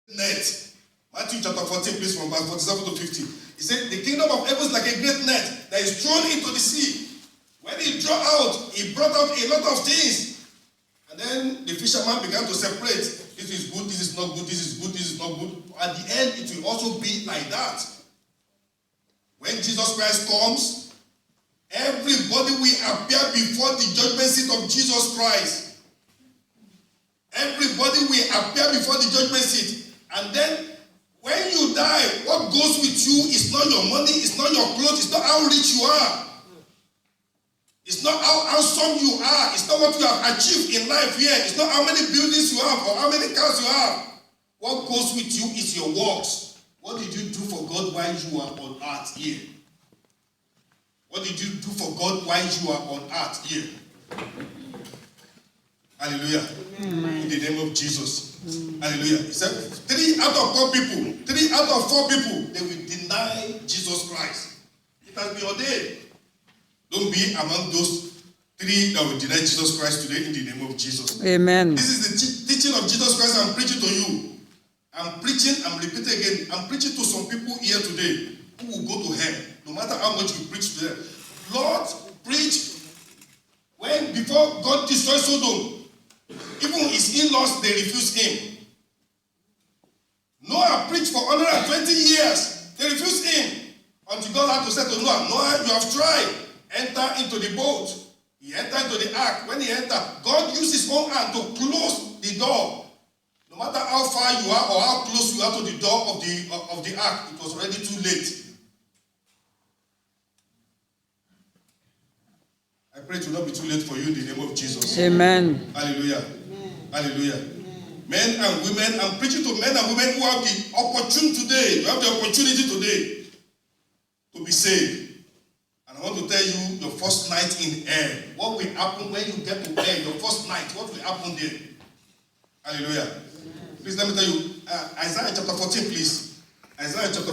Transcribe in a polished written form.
net. Matthew chapter 14, please, from verse 47 to 50. He said, the kingdom of heaven is like a great net that is thrown into the sea. When he drew out, he brought out a lot of things. And then the fisherman began to separate. This is good, this is not good, this is good, this is not good. At the end, it will also be like that. When Jesus Christ comes, everybody will appear before the judgment seat of Jesus Christ. Everybody will appear before the judgment seat. And then, when you die, what goes with you is not your money, it's not your clothes, it's not how rich you are. It's not how handsome you are. It's not what you have achieved in life here. It's not how many buildings you have or how many cars you have. What goes with you is your works. What did you do for God while you are on earth here? What did you do for God while you are on earth here? Hallelujah. Amen. In the name of Jesus. Hallelujah. He said, 3 out of 4 people, they will deny Jesus Christ. It has been ordained. Don't be among those 3 that will deny Jesus Christ today in the name of Jesus. Amen. This is the teaching of Jesus Christ I'm preaching to you. I'm repeating again, I'm preaching to some people here today who will go to hell, no matter how much you preach to them. Lord preached before God destroyed Sodom. Even his in-laws, they refused him. Noah preached for 120 years. They refused him. Until God had to say to Noah, Noah, you have tried. Enter into the boat. He entered into the ark. When he entered, God used his own hand to close the door. No matter how far you are or how close you are to the door of the ark, it was already too late. I pray it will not be too late for you in the name of Jesus. Amen. Hallelujah. Amen. Hallelujah. Men and women, I'm preaching to men and women who have the opportunity today. You have the opportunity today to be saved. And I want to tell you your first night in hell. What will happen when you get to hell? Your first night, what will happen there? Hallelujah. Please let me tell you, Isaiah chapter 14, please. Isaiah chapter 14.